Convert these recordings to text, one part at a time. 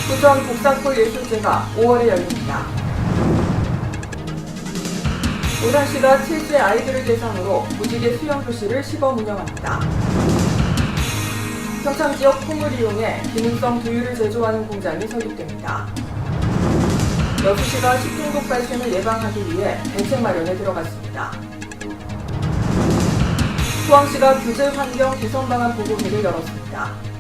부천 복사골 예술제가 5월에 열립니다. 오산시가 7세 아이들을 대상으로 무지개 수영 교실을 시범 운영합니다. 평창 지역 콩을 이용해 기능성 두유를 제조하는 공장이 설립됩니다. 여수시가 식중독 발생을 예방하기 위해 대책 마련에 들어갔습니다. 포항시가 규제 환경 개선 방안 보고회를 열었습니다.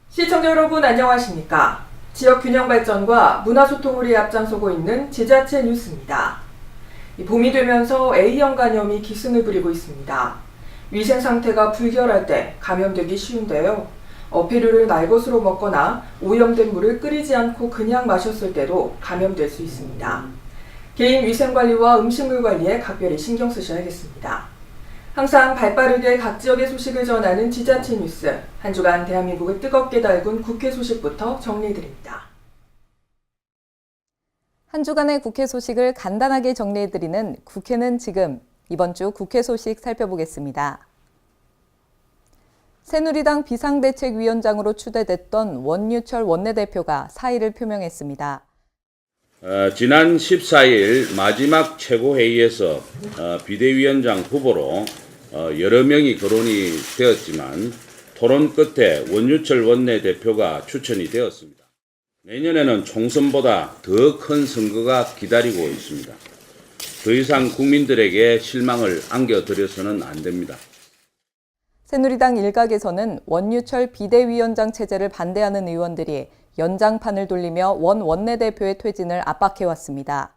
시청자 여러분 안녕하십니까? 지역 균형 발전과 문화 소통을 위해 앞장서고 있는 지자체 뉴스입니다. 봄이 되면서 A형 간염이 기승을 부리고 있습니다. 위생 상태가 불결할 때 감염되기 쉬운데요. 어패류를 날것으로 먹거나 오염된 물을 끓이지 않고 그냥 마셨을 때도 감염될 수 있습니다. 개인 위생 관리와 음식물 관리에 각별히 신경 쓰셔야겠습니다. 항상 발빠르게 각 지역의 소식을 전하는 지자체 뉴스, 한 주간 대한민국을 뜨겁게 달군 국회 소식부터 정리해드립니다. 한 주간의 국회 소식을 간단하게 정리해드리는 국회는 지금, 이번 주 국회 소식 살펴보겠습니다. 새누리당 비상대책위원장으로 추대됐던 원유철 원내대표가 사의를 표명했습니다. 지난 14일 마지막 최고회의에서 비대위원장 후보로 여러 명이 거론이 되었지만 토론 끝에 원유철 원내대표가 추천이 되었습니다. 내년에는 총선보다 더 큰 선거가 기다리고 있습니다. 더 이상 국민들에게 실망을 안겨드려서는 안 됩니다. 새누리당 일각에서는 원유철 비대위원장 체제를 반대하는 의원들이 연장판을 돌리며 원 원내대표의 퇴진을 압박해왔습니다.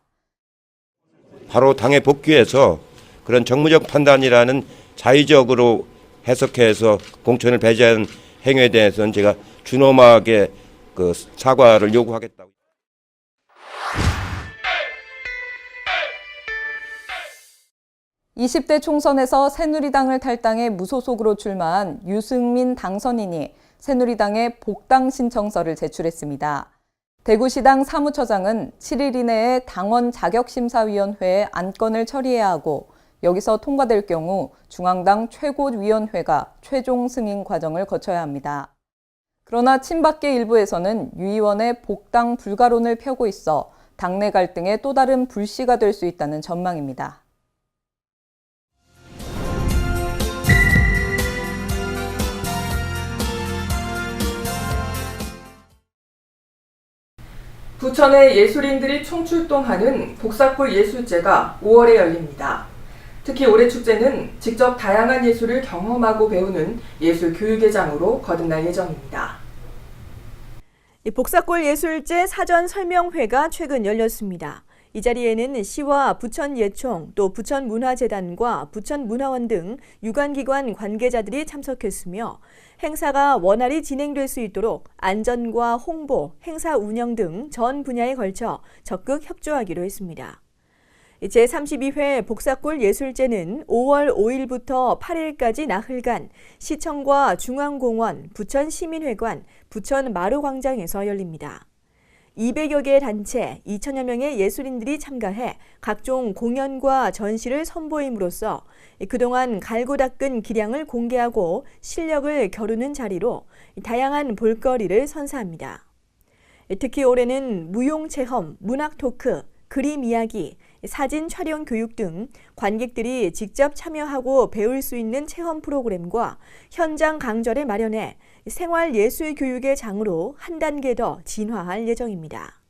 바로 당에 복귀해서 그런 정무적 판단이라는 자의적으로 해석해서 공천을 배제하는 행위에 대해서는 제가 준엄하게 사과를 요구하겠다고. (20대) 총선에서 새누리당을 탈당해 무소속으로 출마한 유승민 당선인이 새누리당에 복당 신청서를 제출했습니다. 대구시당 사무처장은 7일 이내에 당원 자격심사위원회에 안건을 처리해야 하고 여기서 통과될 경우 중앙당 최고위원회가 최종 승인 과정을 거쳐야 합니다. 그러나 친박계 일부에서는 유 의원의 복당 불가론을 펴고 있어 당내 갈등의 또 다른 불씨가 될 수 있다는 전망입니다. 부천의 예술인들이 총출동하는 복사골 예술제가 5월에 열립니다. 특히 올해 축제는 직접 다양한 예술을 경험하고 배우는 예술 교육의 장으로 거듭날 예정입니다. 복사골 예술제 사전 설명회가 최근 열렸습니다. 이 자리에는 시와 부천예총, 또 부천문화재단과 부천문화원 등 유관기관 관계자들이 참석했으며 행사가 원활히 진행될 수 있도록 안전과 홍보, 행사 운영 등 전 분야에 걸쳐 적극 협조하기로 했습니다. 제32회 복사골 예술제는 5월 5일부터 8일까지 나흘간 시청과 중앙공원, 부천시민회관, 부천마루광장에서 열립니다. 200여 개의 단체, 2천여 명의 예술인들이 참가해 각종 공연과 전시를 선보임으로써 그동안 갈고 닦은 기량을 공개하고 실력을 겨루는 자리로 다양한 볼거리를 선사합니다. 특히 올해는 무용체험, 문학 토크, 그림 이야기, 사진 촬영 교육 등 관객들이 직접 참여하고 배울 수 있는 체험 프로그램과 현장 강좌를 마련해 생활예술교육의 장으로 한 단계 더 진화할 예정입니다.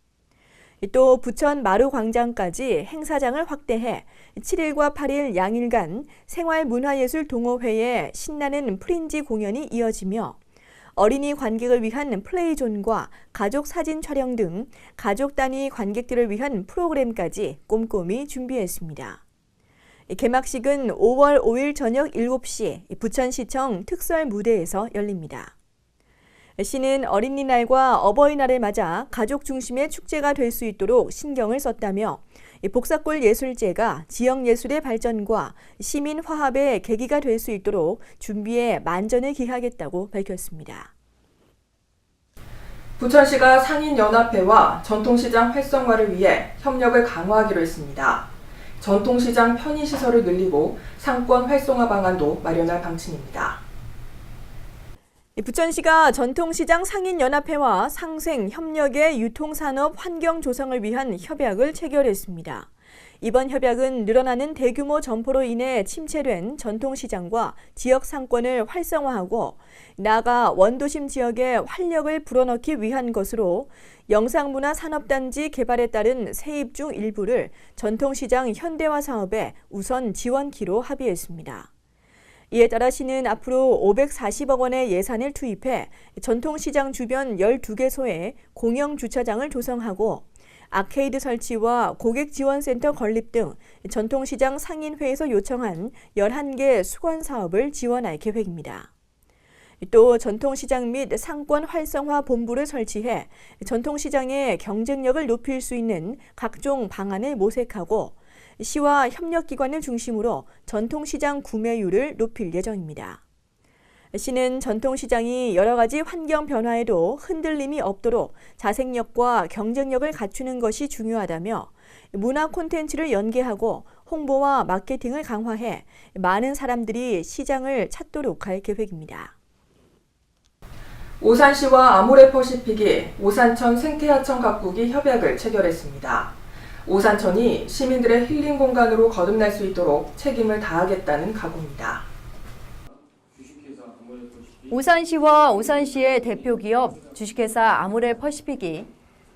또 부천 마루광장까지 행사장을 확대해 7일과 8일 양일간 생활문화예술 동호회의 신나는 프린지 공연이 이어지며 어린이 관객을 위한 플레이존과 가족 사진 촬영 등 가족 단위 관객들을 위한 프로그램까지 꼼꼼히 준비했습니다. 개막식은 5월 5일 저녁 7시 부천시청 특설 무대에서 열립니다. 시는 어린이날과 어버이날을 맞아 가족 중심의 축제가 될 수 있도록 신경을 썼다며 복사골 예술제가 지역 예술의 발전과 시민 화합의 계기가 될 수 있도록 준비에 만전을 기하겠다고 밝혔습니다. 부천시가 상인연합회와 전통시장 활성화를 위해 협력을 강화하기로 했습니다. 전통시장 편의시설을 늘리고 상권 활성화 방안도 마련할 방침입니다. 부천시가 전통시장 상인연합회와 상생협력의 유통산업 환경 조성을 위한 협약을 체결했습니다. 이번 협약은 늘어나는 대규모 점포로 인해 침체된 전통시장과 지역 상권을 활성화하고 나아가 원도심 지역에 활력을 불어넣기 위한 것으로 영상문화산업단지 개발에 따른 세입 중 일부를 전통시장 현대화 사업에 우선 지원키로 합의했습니다. 이에 따라 시는 앞으로 540억 원의 예산을 투입해 전통시장 주변 12개소에 공영주차장을 조성하고 아케이드 설치와 고객지원센터 건립 등 전통시장 상인회에서 요청한 11개 수건 사업을 지원할 계획입니다. 또 전통시장 및 상권 활성화 본부를 설치해 전통시장의 경쟁력을 높일 수 있는 각종 방안을 모색하고 시와 협력기관을 중심으로 전통시장 구매율을 높일 예정입니다. 시는 전통시장이 여러 가지 환경 변화에도 흔들림이 없도록 자생력과 경쟁력을 갖추는 것이 중요하다며 문화 콘텐츠를 연계하고 홍보와 마케팅을 강화해 많은 사람들이 시장을 찾도록 할 계획입니다. 오산시와 아모레퍼시픽이 오산천 생태하천 가꾸기 협약을 체결했습니다. 오산천이 시민들의 힐링 공간으로 거듭날 수 있도록 책임을 다하겠다는 각오입니다. 오산시와 오산시의 대표 기업 주식회사 아모레퍼시픽이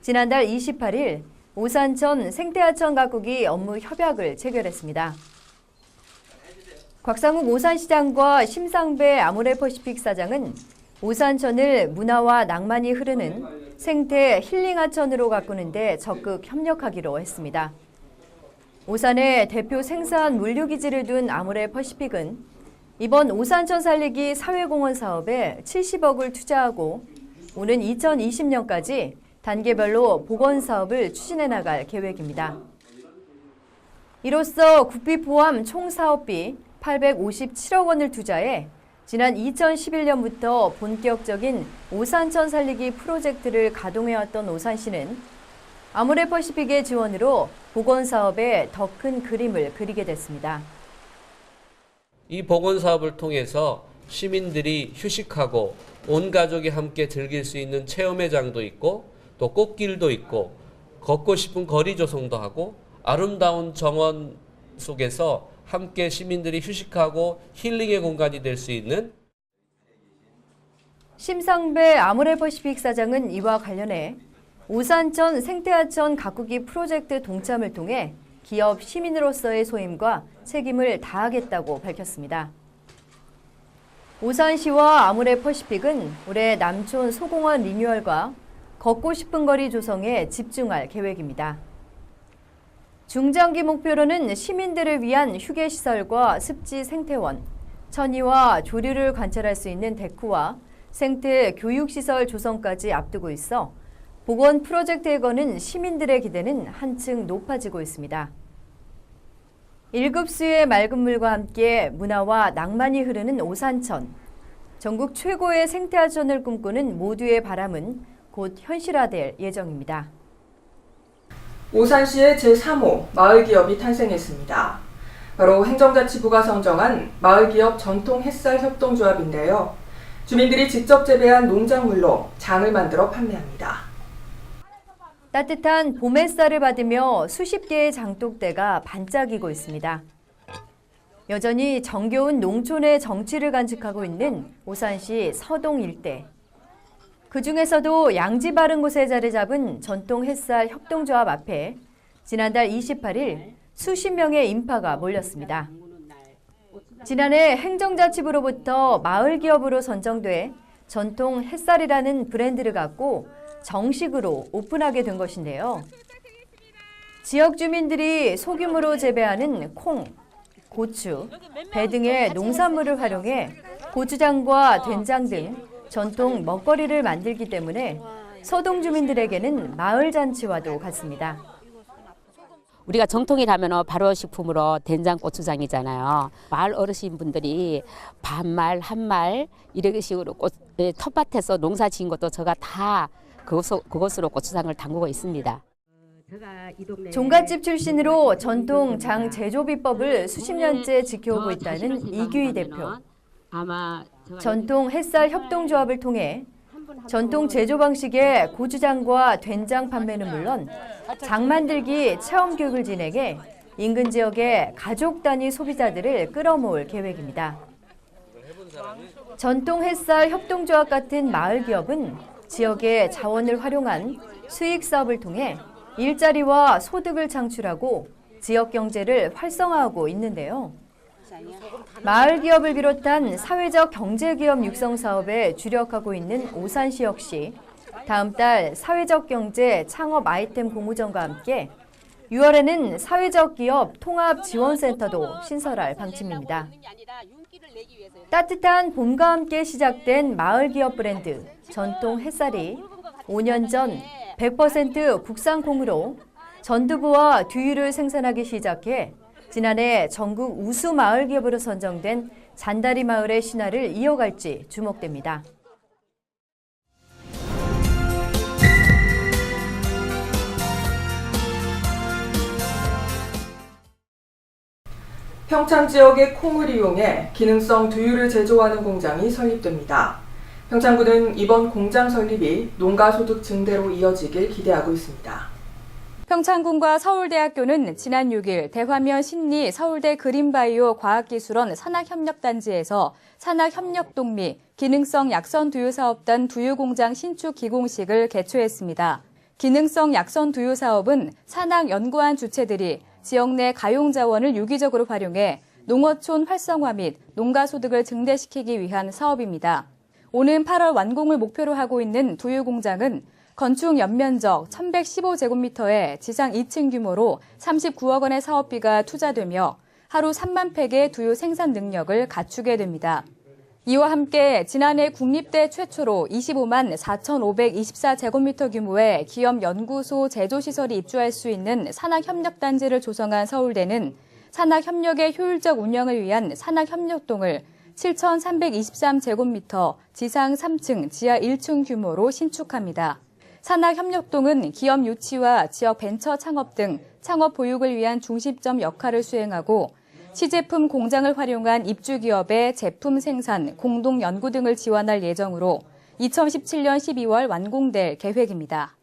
지난달 28일 오산천 생태하천 가꾸기 업무 협약을 체결했습니다. 곽상욱 오산시장과 심상배 아모레퍼시픽 사장은 오산천을 문화와 낭만이 흐르는 생태 힐링하천으로 가꾸는 데 적극 협력하기로 했습니다. 오산에 대표 생산 물류기지를 둔 아모레퍼시픽은 이번 오산천 살리기 사회공헌 사업에 70억을 투자하고 오는 2020년까지 단계별로 복원 사업을 추진해 나갈 계획입니다. 이로써 국비 포함 총 사업비 857억 원을 투자해 지난 2011년부터 본격적인 오산천 살리기 프로젝트를 가동해왔던 오산시는 아모레퍼시픽의 지원으로 복원 사업에 더 큰 그림을 그리게 됐습니다. 이 복원 사업을 통해서 시민들이 휴식하고 온 가족이 함께 즐길 수 있는 체험회장도 있고 또 꽃길도 있고 걷고 싶은 거리 조성도 하고 아름다운 정원 속에서 함께 시민들이 휴식하고 힐링의 공간이 될 수 있는 심상배 아모레퍼시픽 사장은 이와 관련해 오산천 생태하천 가꾸기 프로젝트 동참을 통해 기업 시민으로서의 소임과 책임을 다하겠다고 밝혔습니다. 오산시와 아모레퍼시픽은 올해 남촌 소공원 리뉴얼과 걷고 싶은 거리 조성에 집중할 계획입니다. 중장기 목표로는 시민들을 위한 휴게시설과 습지 생태원, 천이와 조류를 관찰할 수 있는 데크와 생태 교육시설 조성까지 앞두고 있어 복원 프로젝트에 거는 시민들의 기대는 한층 높아지고 있습니다. 1급수의 맑은 물과 함께 문화와 낭만이 흐르는 오산천. 전국 최고의 생태하천을 꿈꾸는 모두의 바람은 곧 현실화될 예정입니다. 오산시의 제3호 마을기업이 탄생했습니다. 바로 행정자치부가 선정한 마을기업 전통 햇살 협동조합인데요. 주민들이 직접 재배한 농작물로 장을 만들어 판매합니다. 따뜻한 봄 햇살을 받으며 수십 개의 장독대가 반짝이고 있습니다. 여전히 정겨운 농촌의 정취를 간직하고 있는 오산시 서동 일대. 그중에서도 양지 바른 곳에 자리 잡은 전통 햇살 협동조합 앞에 지난달 28일 수십 명의 인파가 몰렸습니다. 지난해 행정자치부로부터 마을기업으로 선정돼 전통 햇살이라는 브랜드를 갖고 정식으로 오픈하게 된 것인데요. 지역 주민들이 소규모로 재배하는 콩, 고추, 배 등의 농산물을 활용해 고추장과 된장 등 전통 먹거리를 만들기 때문에 서동 주민들에게는 마을 잔치와도 같습니다. 우리가 정통이라면 바로 식품으로 된장 고추장이잖아요. 마을 어르신분들이 반말, 한말 이런 식으로 텃밭에서 농사 지은 것도 제가 다 그것으로 고추장을 담그고 있습니다. 종갓집 출신으로 전통 장 제조 비법을 수십 년째 지켜오고 있다는 이규희 대표. 전통 햇살 협동조합을 통해 전통 제조 방식의 고추장과 된장 판매는 물론 장 만들기 체험 교육을 진행해 인근 지역의 가족 단위 소비자들을 끌어모을 계획입니다. 전통 햇살 협동조합 같은 마을 기업은 지역의 자원을 활용한 수익 사업을 통해 일자리와 소득을 창출하고 지역 경제를 활성화하고 있는데요. 마을 기업을 비롯한 사회적 경제기업 육성 사업에 주력하고 있는 오산시 역시 다음 달 사회적 경제 창업 아이템 공모전과 함께 6월에는 사회적 기업 통합 지원센터도 신설할 방침입니다. 따뜻한 봄과 함께 시작된 마을 기업 브랜드 전통 햇살이 5년 전 100% 국산 콩으로 전두부와 두유를 생산하기 시작해 지난해 전국 우수 마을 기업으로 선정된 잔다리 마을의 신화를 이어갈지 주목됩니다. 평창 지역의 콩을 이용해 기능성 두유를 제조하는 공장이 설립됩니다. 평창군은 이번 공장 설립이 농가 소득 증대로 이어지길 기대하고 있습니다. 평창군과 서울대학교는 지난 6일 대화면 신리 서울대 그린바이오 과학기술원 산학협력단지에서 산학협력동 및 기능성 약선두유사업단 두유공장 신축 기공식을 개최했습니다. 기능성 약선두유 사업은 산학연구원 주체들이 지역 내 가용자원을 유기적으로 활용해 농어촌 활성화 및 농가 소득을 증대시키기 위한 사업입니다. 오는 8월 완공을 목표로 하고 있는 두유공장은 건축 연면적 1115제곱미터의 지상 2층 규모로 39억 원의 사업비가 투자되며 하루 3만 팩의 두유 생산 능력을 갖추게 됩니다. 이와 함께 지난해 국립대 최초로 25만 4,524제곱미터 규모의 기업 연구소 제조시설이 입주할 수 있는 산학협력단지를 조성한 서울대는 산학협력의 효율적 운영을 위한 산학협력동을 7,323제곱미터 지상 3층, 지하 1층 규모로 신축합니다. 산학협력동은 기업 유치와 지역 벤처 창업 등 창업 보육을 위한 중심점 역할을 수행하고 시제품 공장을 활용한 입주기업의 제품 생산, 공동 연구 등을 지원할 예정으로 2017년 12월 완공될 계획입니다.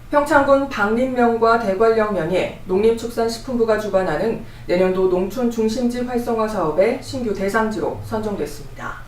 평창군 박림면과 대관령면이 농림축산식품부가 주관하는 내년도 농촌 중심지 활성화 사업의 신규 대상지로 선정됐습니다.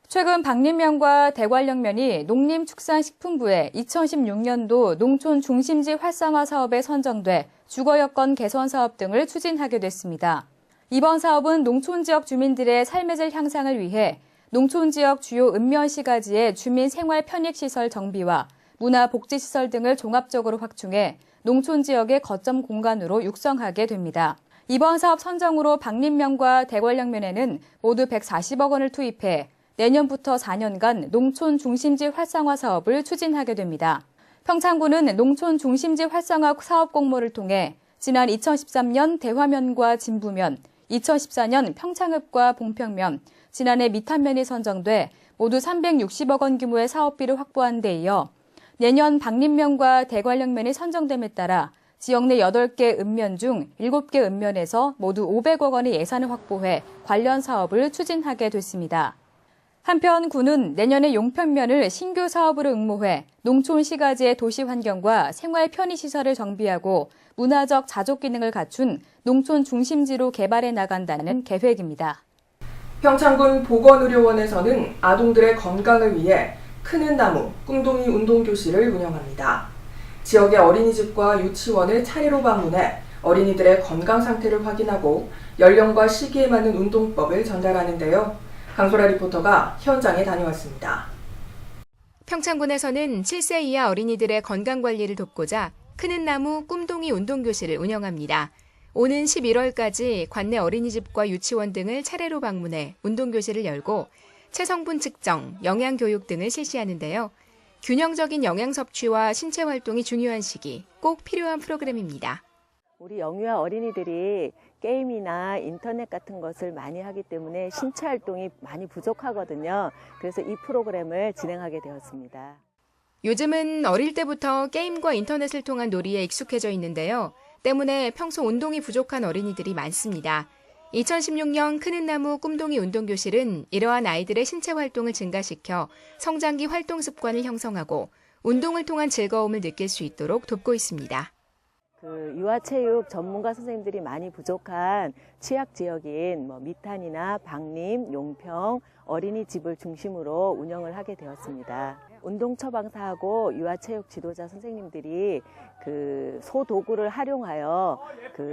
최근 박림면과 대관령면이 농림축산식품부의 2016년도 농촌 중심지 활성화 사업에 선정돼 주거여건 개선 사업 등을 추진하게 됐습니다. 이번 사업은 농촌 지역 주민들의 삶의 질 향상을 위해 농촌 지역 주요 읍면시가지의 주민 생활 편익시설 정비와 문화복지시설 등을 종합적으로 확충해 농촌 지역의 거점 공간으로 육성하게 됩니다. 이번 사업 선정으로 박림면과 대관령면에는 모두 140억 원을 투입해 내년부터 4년간 농촌 중심지 활성화 사업을 추진하게 됩니다. 평창군은 농촌 중심지 활성화 사업 공모를 통해 지난 2013년 대화면과 진부면, 2014년 평창읍과 봉평면, 지난해 미탄면이 선정돼 모두 360억 원 규모의 사업비를 확보한 데 이어 내년 박림면과 대관령면이 선정됨에 따라 지역 내 8개 읍면 중 7개 읍면에서 모두 500억 원의 예산을 확보해 관련 사업을 추진하게 됐습니다. 한편 군은 내년에 용평면을 신규 사업으로 응모해 농촌 시가지의 도시 환경과 생활 편의시설을 정비하고 문화적 자족 기능을 갖춘 농촌 중심지로 개발해 나간다는 계획입니다. 평창군 보건의료원에서는 아동들의 건강을 위해 크는 나무, 꿈동이 운동교실을 운영합니다. 지역의 어린이집과 유치원을 차례로 방문해 어린이들의 건강 상태를 확인하고 연령과 시기에 맞는 운동법을 전달하는데요. 강소라 리포터가 현장에 다녀왔습니다. 평창군에서는 7세 이하 어린이들의 건강관리를 돕고자 크는 나무 꿈동이 운동교실을 운영합니다. 오는 11월까지 관내 어린이집과 유치원 등을 차례로 방문해 운동교실을 열고 체성분 측정, 영양교육 등을 실시하는데요. 균형적인 영양 섭취와 신체 활동이 중요한 시기, 꼭 필요한 프로그램입니다. 우리 영유아 어린이들이 게임이나 인터넷 같은 것을 많이 하기 때문에 신체 활동이 많이 부족하거든요. 그래서 이 프로그램을 진행하게 되었습니다. 요즘은 어릴 때부터 게임과 인터넷을 통한 놀이에 익숙해져 있는데요. 때문에 평소 운동이 부족한 어린이들이 많습니다. 2016년 크는나무 꿈동이 운동교실은 이러한 아이들의 신체 활동을 증가시켜 성장기 활동 습관을 형성하고 운동을 통한 즐거움을 느낄 수 있도록 돕고 있습니다. 유아체육 전문가 선생님들이 많이 부족한 취약 지역인 미탄이나 박림, 용평, 어린이집을 중심으로 운영을 하게 되었습니다. 운동 처방사하고 유아체육 지도자 선생님들이 소도구를 활용하여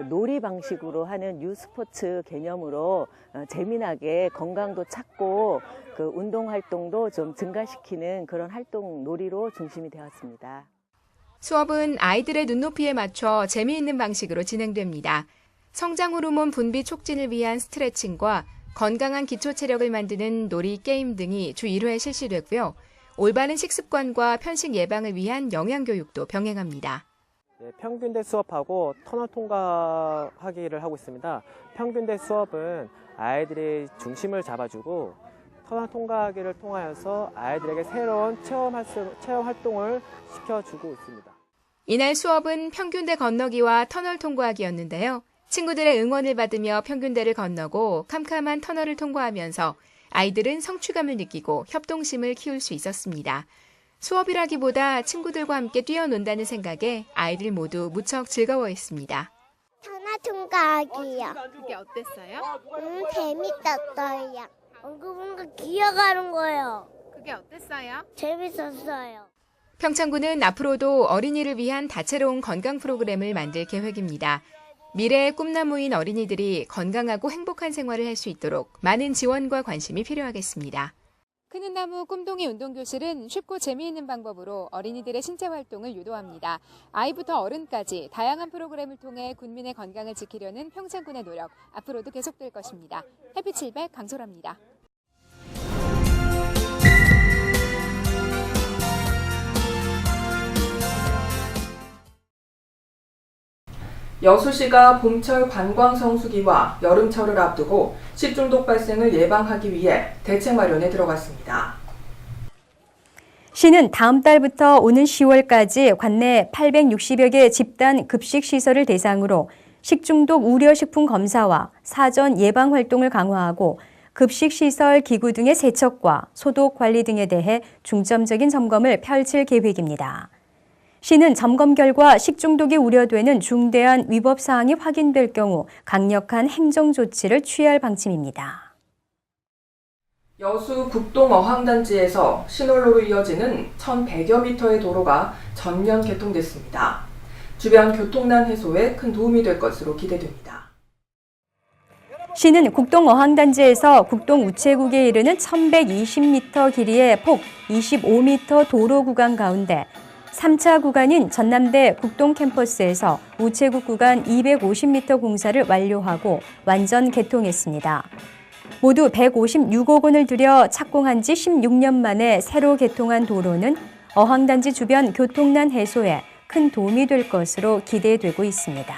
놀이 방식으로 하는 유스포츠 개념으로 재미나게 건강도 찾고 운동 활동도 좀 증가시키는 그런 활동 놀이로 중심이 되었습니다. 수업은 아이들의 눈높이에 맞춰 재미있는 방식으로 진행됩니다. 성장 호르몬 분비 촉진을 위한 스트레칭과 건강한 기초 체력을 만드는 놀이, 게임 등이 주 1회 실시되고요. 올바른 식습관과 편식 예방을 위한 영양교육도 병행합니다. 평균대 수업하고 터널 통과하기를 하고 있습니다. 평균대 수업은 아이들이 중심을 잡아주고 터널 통과하기를 통하여서 아이들에게 새로운 체험 활동을 시켜주고 있습니다. 이날 수업은 평균대 건너기와 터널 통과하기였는데요. 친구들의 응원을 받으며 평균대를 건너고 캄캄한 터널을 통과하면서 아이들은 성취감을 느끼고 협동심을 키울 수 있었습니다. 수업이라기보다 친구들과 함께 뛰어논다는 생각에 아이들 모두 무척 즐거워했습니다. 터널 통과하기요. 그게 어땠어요? 재밌었어요. 뭔가 기어가는 거예요. 그게 어땠어요? 재밌었어요. 평창군은 앞으로도 어린이를 위한 다채로운 건강 프로그램을 만들 계획입니다. 미래의 꿈나무인 어린이들이 건강하고 행복한 생활을 할 수 있도록 많은 지원과 관심이 필요하겠습니다. 크는나무 꿈동이 운동교실은 쉽고 재미있는 방법으로 어린이들의 신체 활동을 유도합니다. 아이부터 어른까지 다양한 프로그램을 통해 군민의 건강을 지키려는 평창군의 노력, 앞으로도 계속될 것입니다. 햇빛700 강소라입니다. 여수시가 봄철 관광 성수기와 여름철을 앞두고 식중독 발생을 예방하기 위해 대책 마련에 들어갔습니다. 시는 다음 달부터 오는 10월까지 관내 860여 개 집단 급식시설을 대상으로 식중독 우려식품 검사와 사전 예방 활동을 강화하고 급식시설 기구 등의 세척과 소독 관리 등에 대해 중점적인 점검을 펼칠 계획입니다. 시는 점검 결과 식중독이 우려되는 중대한 위법 사항이 확인될 경우 강력한 행정 조치를 취할 방침입니다. 여수 국동 어항단지에서 신홀로로 이어지는 1,100여 미터의 도로가 전면 개통됐습니다. 주변 교통난 해소에 큰 도움이 될 것으로 기대됩니다. 시는 국동 어항단지에서 국동 우체국에 이르는 1,120m 길이의 폭 25m 도로 구간 가운데 3차 구간인 전남대 국동 캠퍼스에서 우체국 구간 250m 공사를 완료하고 완전 개통했습니다. 모두 156억 원을 들여 착공한 지 16년 만에 새로 개통한 도로는 어항단지 주변 교통난 해소에 큰 도움이 될 것으로 기대되고 있습니다.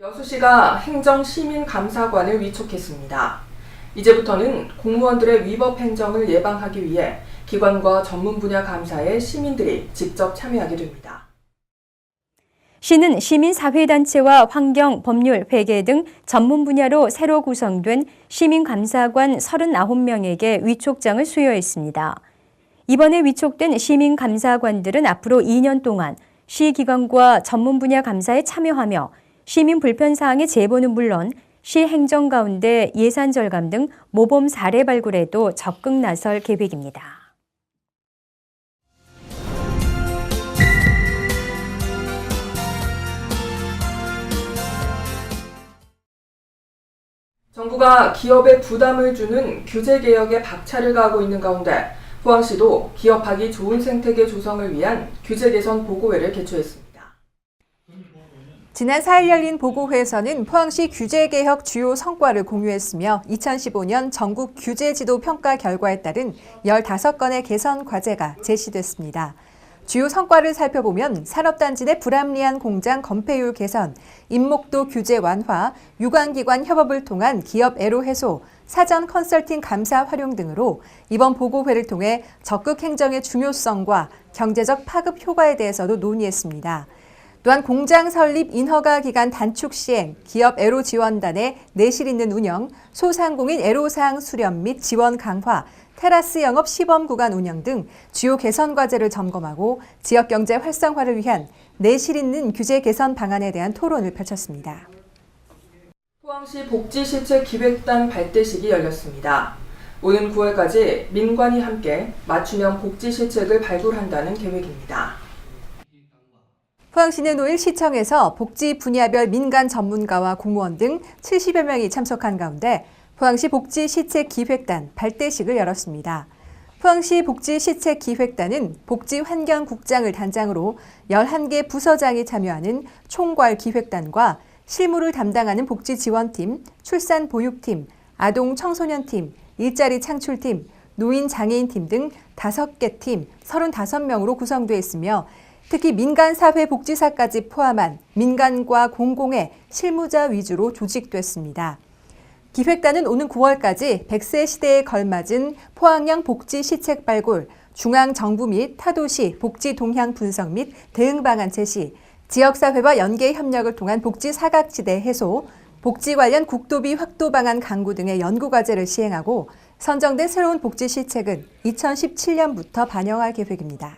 여수시가 행정시민감사관을 위촉했습니다. 이제부터는 공무원들의 위법 행정을 예방하기 위해 기관과 전문 분야 감사에 시민들이 직접 참여하게 됩니다. 시는 시민사회단체와 환경, 법률, 회계 등 전문 분야로 새로 구성된 시민감사관 39명에게 위촉장을 수여했습니다. 이번에 위촉된 시민감사관들은 앞으로 2년 동안 시기관과 전문 분야 감사에 참여하며 시민 불편사항의 제보는 물론 시 행정 가운데 예산 절감 등 모범 사례 발굴에도 적극 나설 계획입니다. 정부가 기업에 부담을 주는 규제개혁에 박차를 가하고 있는 가운데 포항시도 기업하기 좋은 생태계 조성을 위한 규제 개선 보고회를 개최했습니다. 지난 4일 열린 보고회에서는 포항시 규제개혁 주요 성과를 공유했으며 2015년 전국 규제지도 평가 결과에 따른 15건의 개선 과제가 제시됐습니다. 주요 성과를 살펴보면 산업단지 내 불합리한 공장 건폐율 개선, 임목도 규제 완화, 유관기관 협업을 통한 기업 애로 해소, 사전 컨설팅 감사 활용 등으로 이번 보고회를 통해 적극 행정의 중요성과 경제적 파급 효과에 대해서도 논의했습니다. 또한 공장 설립 인허가 기간 단축 시행, 기업 애로 지원단의 내실 있는 운영, 소상공인 애로사항 수렴 및 지원 강화, 테라스 영업 시범 구간 운영 등 주요 개선 과제를 점검하고 지역 경제 활성화를 위한 내실 있는 규제 개선 방안에 대한 토론을 펼쳤습니다. 포항시 복지실책 기획단 발대식이 열렸습니다. 오는 9월까지 민관이 함께 맞춤형 복지실책을 발굴한다는 계획입니다. 포항시는 5일 시청에서 복지 분야별 민간 전문가와 공무원 등 70여 명이 참석한 가운데 포항시 복지시책기획단 발대식을 열었습니다. 포항시 복지시책기획단은 복지환경국장을 단장으로 11개 부서장이 참여하는 총괄기획단과 실무를 담당하는 복지지원팀, 출산보육팀, 아동청소년팀, 일자리 창출팀, 노인장애인팀 등 5개 팀 35명으로 구성되어 있으며 특히 민간사회복지사까지 포함한 민간과 공공의 실무자 위주로 조직됐습니다. 기획단은 오는 9월까지 100세 시대에 걸맞은 포항형 복지 시책 발굴, 중앙정부 및 타도시 복지 동향 분석 및 대응 방안 제시, 지역사회와 연계 협력을 통한 복지 사각지대 해소, 복지 관련 국도비 확도 방안 강구 등의 연구과제를 시행하고 선정된 새로운 복지 시책은 2017년부터 반영할 계획입니다.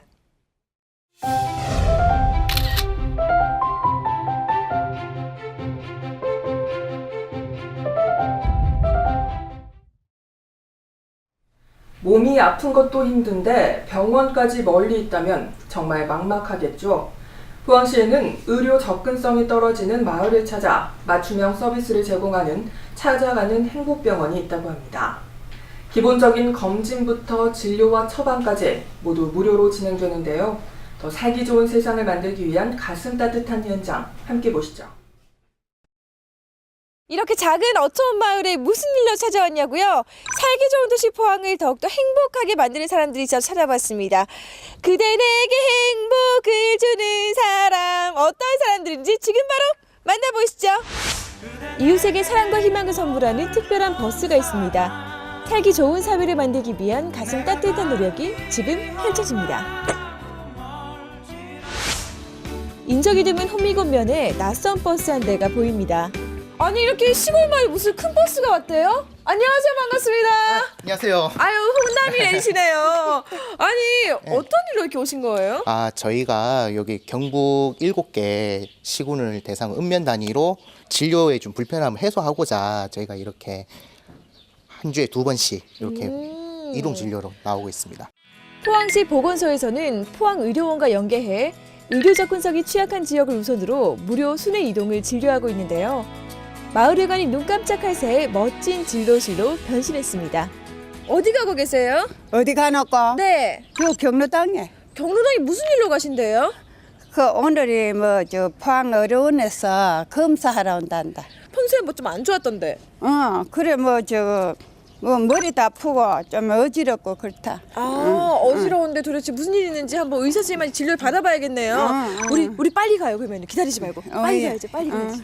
몸이 아픈 것도 힘든데 병원까지 멀리 있다면 정말 막막하겠죠. 포항시에는 의료 접근성이 떨어지는 마을을 찾아 맞춤형 서비스를 제공하는 찾아가는 행복병원이 있다고 합니다. 기본적인 검진부터 진료와 처방까지 모두 무료로 진행되는데요. 더 살기 좋은 세상을 만들기 위한 가슴 따뜻한 현장 함께 보시죠. 이렇게 작은 어촌 마을에 무슨 일로 찾아왔냐고요? 살기 좋은 도시 포항을 더욱더 행복하게 만드는 사람들이 있어서 찾아봤습니다. 그대 내게 행복을 주는 사람, 어떤 사람들인지 지금 바로 만나보시죠. 이웃에게 사랑과 희망을 선물하는 특별한 버스가 있습니다. 살기 좋은 사회를 만들기 위한 가슴 따뜻한 노력이 지금 펼쳐집니다. 인적이 드문 호미곶면에 낯선 버스 한 대가 보입니다. 아니 이렇게 시골 마을에 무슨 큰 버스가 왔대요? 안녕하세요, 반갑습니다. 안녕하세요. 아유, 훈남이 내리시네요. 아니 어떤 일로 이렇게 오신 거예요? 저희가 여기 경북 7개 시군을 대상 읍면 단위로 진료에 좀 불편함을 해소하고자 저희가 이렇게 한 주에 2번씩 이렇게 이동 진료로 나오고 있습니다. 포항시 보건소에서는 포항의료원과 연계해 의료 접근성이 취약한 지역을 우선으로 무료 순회 이동을 진료하고 있는데요. 마을회관이 눈 깜짝할 새에 멋진 진료실로 변신했습니다. 어디 가고 계세요? 어디 가놓고? 네. 저 경로당에. 경로당에 무슨 일로 가신대요? 오늘이 포항의료원에서 검사하러 온단다. 평소에 좀 안 좋았던데. 그래 머리도 아프고 좀 어지럽고 그렇다. 어지러운데 도대체 무슨 일이 있는지 한번 의사 선생님한테 진료를 받아봐야겠네요. 우리 빨리 가요. 그러면 기다리지 말고 빨리 가야지. 빨리 가야지.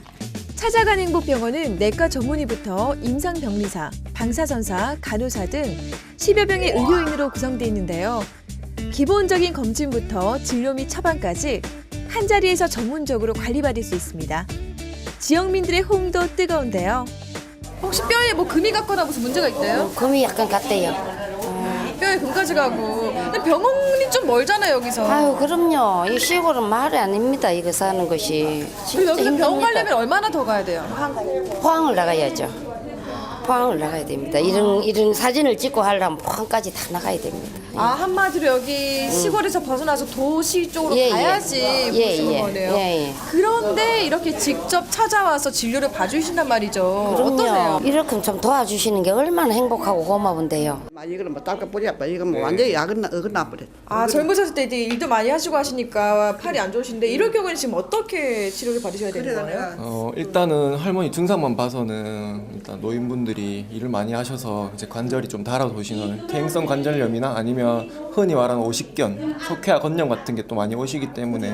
찾아간 행복병원은 내과 전문의부터 임상병리사, 방사선사, 간호사 등 10여 명의 의료인으로 구성되어 있는데요. 기본적인 검진부터 진료 및 처방까지 한 자리에서 전문적으로 관리받을 수 있습니다. 지역민들의 호응도 뜨거운데요. 혹시 뼈에 금이 갔거나 무슨 문제가 있대요? 금이 약간 갔대요. 뼈에 금까지 가고. 근데 병원이 좀 멀잖아요, 여기서. 아유, 그럼요. 이 시골은 말이 아닙니다, 이거 사는 것이. 진짜 여기서 병원 힘듭니다. 가려면 얼마나 더 가야 돼요? 포항을 나가야죠. 포항을 나가야 됩니다. 이런 사진을 찍고 하려면 포항까지 다 나가야 됩니다. 한마디로 여기 시골에서 벗어나서 도시 쪽으로 가야지 보시는 거네요. 그런데 이렇게 직접 찾아와서 진료를 봐주신단 말이죠. 어떠세요? 이렇게 좀 도와주시는 게 얼마나 행복하고 고마운데요. 이거는 닦아 버려. 이건 완전히 약은 어긋나버려. 젊으셨을 때 이제 일도 많이 하시고 하시니까 팔이 안 좋으신데 이럴 경우에는 지금 어떻게 치료를 받으셔야 되는 거예요? 일단은 할머니 증상만 봐서는 일단 노인분들이 일을 많이 하셔서 이제 관절이 좀 닳아도시는 퇴행성 관절염이나 아니면 흔히 말하는 오십견, 속회와 건염 같은 게 또 많이 오시기 때문에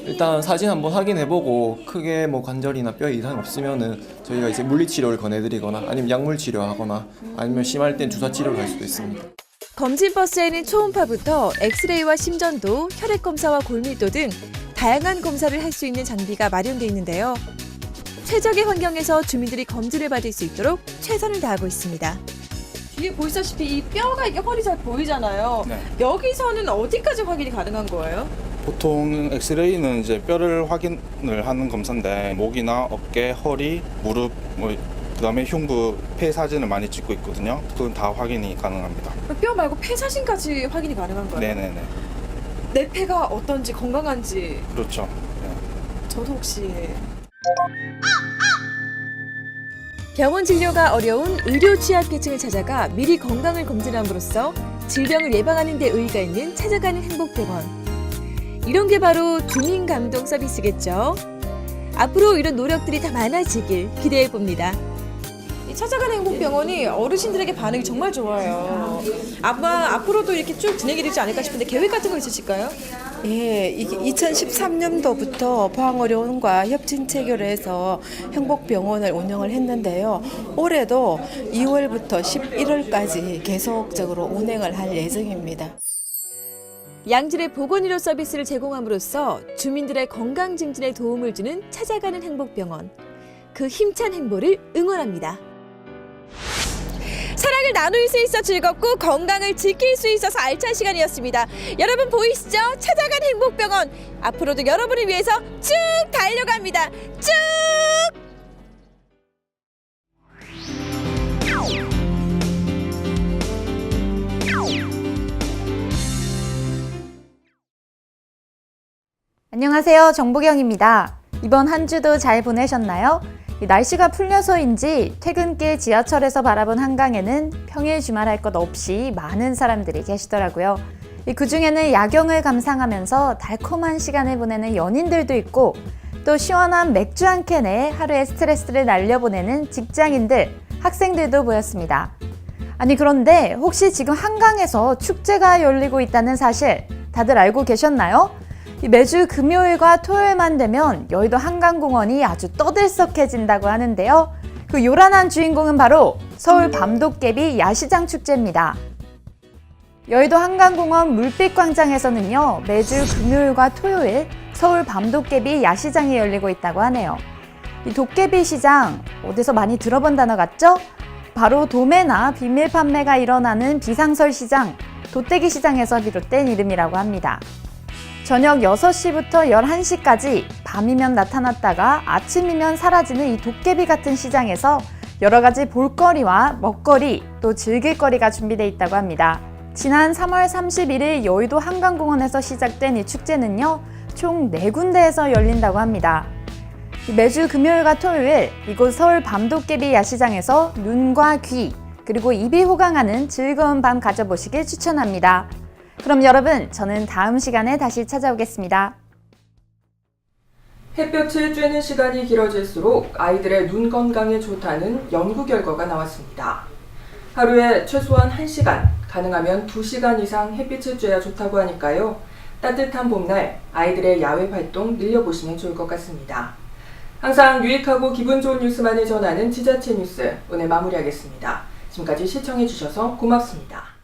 일단 사진 한번 확인해보고 크게 뭐 관절이나 뼈에 이상 없으면은 저희가 이제 물리치료를 권해드리거나 아니면 약물 치료하거나 아니면 심할 땐 주사 치료를 할 수도 있습니다. 검진 버스에는 초음파부터 엑스레이와 심전도, 혈액 검사와 골밀도 등 다양한 검사를 할 수 있는 장비가 마련돼 있는데요. 최적의 환경에서 주민들이 검진을 받을 수 있도록 최선을 다하고 있습니다. 뒤에 보시다시피 이 뼈가 이게 허리 잘 보이잖아요. 네. 여기서는 어디까지 확인이 가능한 거예요? 보통 엑스레이는 이제 뼈를 확인을 하는 검사인데 목이나 어깨, 허리, 무릎, 그다음에 흉부, 폐 사진을 많이 찍고 있거든요. 그건 다 확인이 가능합니다. 뼈 말고 폐 사진까지 확인이 가능한 거예요? 네네네. 내 폐가 어떤지 건강한지. 그렇죠. 네. 저도 혹시 병원 진료가 어려운 의료 취약계층을 찾아가 미리 건강을 검진함으로써 질병을 예방하는 데 의의가 있는 찾아가는 행복병원. 이런 게 바로 주민 감동 서비스겠죠. 앞으로 이런 노력들이 더 많아지길 기대해 봅니다. 이 찾아가는 행복병원이 어르신들에게 반응이 정말 좋아요. 아마 앞으로도 이렇게 쭉 진행이 되지 않을까 싶은데 계획 같은 거 있으실까요? 예, 이게 2013년도부터 포항의료원과 협진 체결을 해서 행복병원을 운영을 했는데요. 올해도 2월부터 11월까지 계속적으로 운행을 할 예정입니다. 양질의 보건의료 서비스를 제공함으로써 주민들의 건강 증진에 도움을 주는 찾아가는 행복병원. 그 힘찬 행보를 응원합니다. 사랑을 나눌 수 있어 즐겁고 건강을 지킬 수 있어서 알찬 시간이었습니다. 여러분 보이시죠? 찾아가는 행복병원. 앞으로도 여러분을 위해서 쭉 달려갑니다. 쭉! 안녕하세요. 정보경입니다. 이번 한 주도 잘 보내셨나요? 날씨가 풀려서인지 퇴근길 지하철에서 바라본 한강에는 평일 주말 할 것 없이 많은 사람들이 계시더라고요. 그중에는 야경을 감상하면서 달콤한 시간을 보내는 연인들도 있고 또 시원한 맥주 한 캔에 하루의 스트레스를 날려보내는 직장인들, 학생들도 보였습니다. 아니 그런데 혹시 지금 한강에서 축제가 열리고 있다는 사실 다들 알고 계셨나요? 매주 금요일과 토요일만 되면 여의도 한강공원이 아주 떠들썩해진다고 하는데요. 그 요란한 주인공은 바로 서울 밤도깨비 야시장 축제입니다. 여의도 한강공원 물빛광장에서는요, 매주 금요일과 토요일 서울 밤도깨비 야시장이 열리고 있다고 하네요. 이 도깨비 시장, 어디서 많이 들어본 단어 같죠? 바로 도매나 비밀 판매가 일어나는 비상설 시장, 도떼기 시장에서 비롯된 이름이라고 합니다. 저녁 6시부터 11시까지 밤이면 나타났다가 아침이면 사라지는 이 도깨비 같은 시장에서 여러 가지 볼거리와 먹거리 또 즐길거리가 준비되어 있다고 합니다. 지난 3월 31일 여의도 한강공원에서 시작된 이 축제는요, 총 4군데에서 열린다고 합니다. 매주 금요일과 토요일 이곳 서울 밤도깨비 야시장에서 눈과 귀 그리고 입이 호강하는 즐거운 밤 가져보시길 추천합니다. 그럼 여러분, 저는 다음 시간에 다시 찾아오겠습니다. 햇볕을 쬐는 시간이 길어질수록 아이들의 눈 건강에 좋다는 연구 결과가 나왔습니다. 하루에 최소한 1시간, 가능하면 2시간 이상 햇빛을 쬐야 좋다고 하니까요. 따뜻한 봄날 아이들의 야외 활동 늘려보시면 좋을 것 같습니다. 항상 유익하고 기분 좋은 뉴스만을 전하는 지자체 뉴스, 오늘 마무리하겠습니다. 지금까지 시청해주셔서 고맙습니다.